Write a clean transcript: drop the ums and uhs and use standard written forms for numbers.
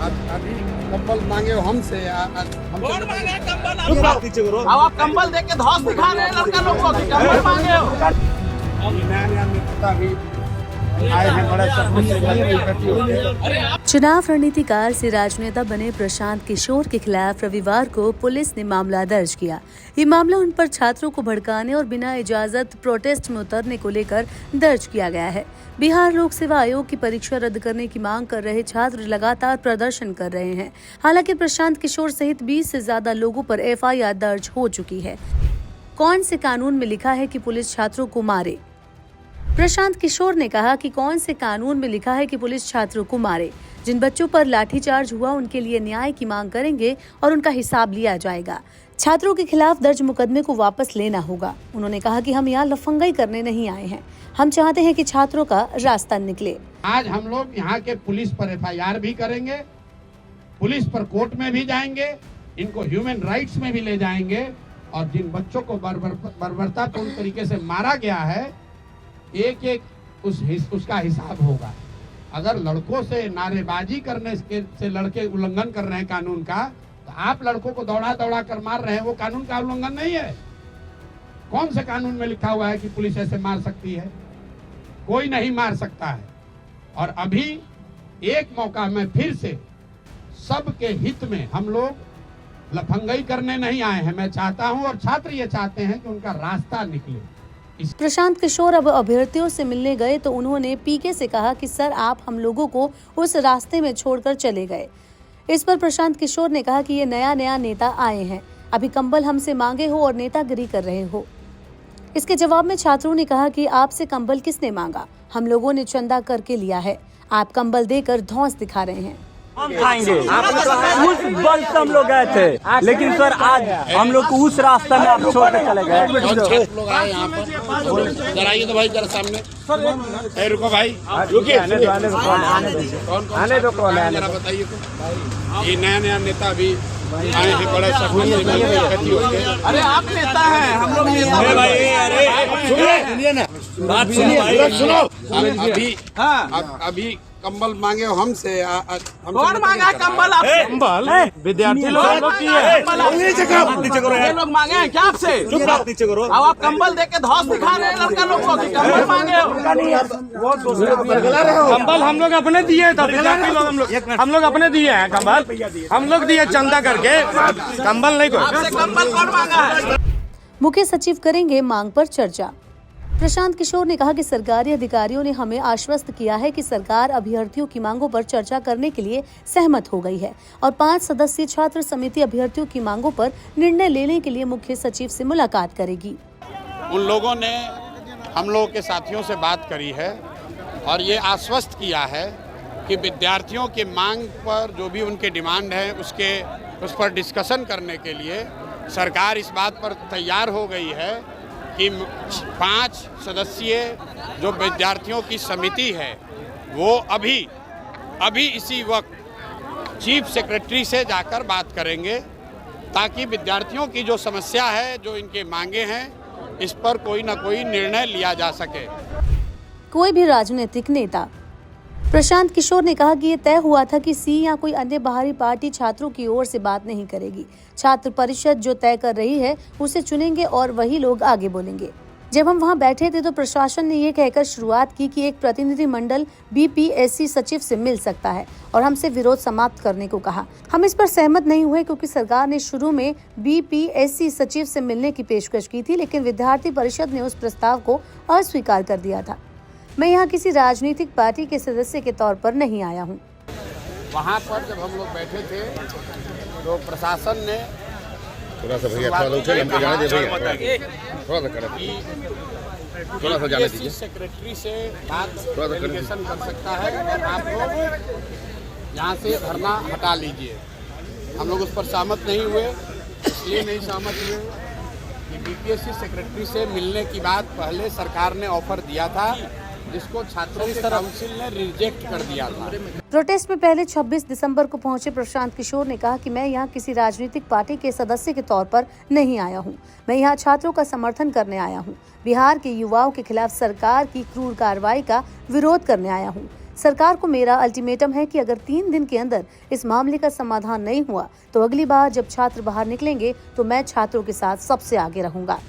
अभी कंबल मांगे हो हमसे कौन मांगे कंबल? अब आप कंबल देख के धौस दिखा रहे हैं लड़का लोग को कि कंबल मांगे हो। नया नेता भी आए हैं, बड़ा सपने से इकट्ठी होते। चुनाव रणनीतिकार से राजनेता बने प्रशांत किशोर के खिलाफ रविवार को पुलिस ने मामला दर्ज किया। ये मामला उन पर छात्रों को भड़काने और बिना इजाजत प्रोटेस्ट में उतरने को लेकर दर्ज किया गया है। बिहार लोक सेवा आयोग की परीक्षा रद्द करने की मांग कर रहे छात्र लगातार प्रदर्शन कर रहे हैं। हालांकि प्रशांत किशोर सहित 20 से ज्यादा लोगों पर FIR दर्ज हो चुकी है। कौन से कानून में लिखा है कि पुलिस छात्रों को मारे? प्रशांत किशोर ने कहा कि कौन से कानून में लिखा है कि पुलिस छात्रों को मारे। जिन बच्चों पर लाठीचार्ज हुआ उनके लिए न्याय की मांग करेंगे और उनका हिसाब लिया जाएगा। छात्रों के खिलाफ दर्ज मुकदमे को वापस लेना होगा। उन्होंने कहा कि हम यहाँ लफंगाई करने नहीं आए हैं, हम चाहते हैं कि छात्रों का रास्ता निकले। आज हम लोग यहाँ के पुलिस पर FIR भी करेंगे, पुलिस पर कोर्ट में भी जाएंगे, इनको ह्यूमन राइट्स में भी ले जाएंगे और जिन बच्चों को बर्बरतापूर्ण तरीके से मारा गया है एक एक उसका हिसाब होगा। अगर लड़कों से नारेबाजी करने से लड़के उल्लंघन कर रहे हैं कानून का, तो आप लड़कों को दौड़ा दौड़ा कर मार रहे हैं, वो कानून का उल्लंघन नहीं है। कौन से कानून में लिखा हुआ है कि पुलिस ऐसे मार सकती है? कोई नहीं मार सकता है। और अभी एक मौका में फिर से सबके हित में हम लोग लफंगाई करने नहीं आए हैं। मैं चाहता हूं और छात्र ये चाहते हैं कि उनका रास्ता निकले। प्रशांत किशोर अब अभ्यर्थियों से मिलने गए तो उन्होंने PK से कहा कि सर आप हम लोगों को उस रास्ते में छोड़कर चले गए। इस पर प्रशांत किशोर ने कहा कि ये नया नेता आए हैं, अभी कंबल हमसे मांगे हो और नेतागिरी कर रहे हो। इसके जवाब में छात्रों ने कहा कि आपसे कंबल किसने मांगा? हम लोगों ने चंदा करके लिया है, आप कंबल देकर धौंस दिखा रहे हैं। हम खाएंगे। उस बल से हम लोग गए थे, लेकिन सर आज हम लोग को उस रास्ते में आप छोड़ के चले गए। लोग आए यहाँ पर, जरा आइए तो भाई जरा सामने। रुको भाई, रुकिए। आने दो कौन है? जरा बताइए तो। ये नया नेता भी आए हैं, बड़ा सपने से इकट्ठी होते। अरे आप नेता हैं, हम लोग नेता हैं। सुनिए ना, बात सुनिए, सुनो। अभी कंबल मांगे हो हमसे कौन मांगा कंबल? आप कंबल विद्यार्थी लोग ये लोग मांगे हैं क्या आपसे? नीचे करो। अब आप कंबल देख के धौस दिखा रहे हैं लड़का लोग को कि कंबल मांगे हो। कंबल हम लोग अपने दिए था, विद्यार्थी लोग हम लोग अपने दिए हैं कंबल, हम लोग दिए चंदा करके, कंबल नहीं। आपसे कंबल कौन मांगा है? मुख्य सचिव करेंगे मांग पर चर्चा। प्रशांत किशोर ने कहा कि सरकारी अधिकारियों ने हमें आश्वस्त किया है कि सरकार अभ्यर्थियों की मांगों पर चर्चा करने के लिए सहमत हो गई है और 5 सदस्यीय छात्र समिति अभ्यर्थियों की मांगों पर निर्णय लेने के लिए मुख्य सचिव से मुलाकात करेगी। उन लोगों ने हम लोगों के साथियों से बात करी है और ये आश्वस्त किया है कि विद्यार्थियों की मांग पर जो भी उनके डिमांड है उस पर डिस्कशन करने के लिए सरकार इस बात पर तैयार हो गई है कि 5 सदस्यीय जो विद्यार्थियों की समिति है वो अभी इसी वक्त चीफ सेक्रेटरी से जाकर बात करेंगे ताकि विद्यार्थियों की जो समस्या है, जो इनके मांगे हैं, इस पर कोई ना कोई निर्णय लिया जा सके। कोई भी राजनीतिक नेता। प्रशांत किशोर ने कहा कि ये तय हुआ था कि सी या कोई अन्य बाहरी पार्टी छात्रों की ओर से बात नहीं करेगी। छात्र परिषद जो तय कर रही है उसे चुनेंगे और वही लोग आगे बोलेंगे। जब हम वहां बैठे थे तो प्रशासन ने ये कहकर शुरुआत की कि एक प्रतिनिधि मंडल BPSC सचिव से मिल सकता है और हमसे विरोध समाप्त करने को कहा। हम इस पर सहमत नहीं हुए क्योंकि सरकार ने शुरू में BPSC सचिव से मिलने की पेशकश की थी, लेकिन विद्यार्थी परिषद ने उस प्रस्ताव को अस्वीकार कर दिया था। मैं यहाँ किसी राजनीतिक पार्टी के सदस्य के तौर पर नहीं आया हूँ। वहाँ पर जब हम लोग बैठे थे तो प्रशासन ने थोड़ा सा भैया हमको जाने दे भैया, थोड़ा सा जाने दीजिए। सेक्रेटरी से बात कम्युनिकेशन कर सकता है और आप लोग यहाँ से धरना हटा लीजिए। हम लोग उस पर सहमत नहीं हुए, इसलिए नहीं सहमत हुए कि BPSC सेक्रेटरी से मिलने की बात पहले सरकार ने ऑफर दिया था, जिसको छात्रों के काउंसिल ने रिजेक्ट कर दिया था। प्रोटेस्ट में पहले 26 दिसंबर को पहुंचे प्रशांत किशोर ने कहा कि मैं यहाँ किसी राजनीतिक पार्टी के सदस्य के तौर पर नहीं आया हूँ, मैं यहाँ छात्रों का समर्थन करने आया हूँ। बिहार के युवाओं के खिलाफ सरकार की क्रूर कार्रवाई का विरोध करने आया हूँ। सरकार को मेरा अल्टीमेटम है कि अगर 3 दिन के अंदर इस मामले का समाधान नहीं हुआ तो अगली बार जब छात्र बाहर निकलेंगे तो मैं छात्रों के साथ सबसे आगे रहूंगा।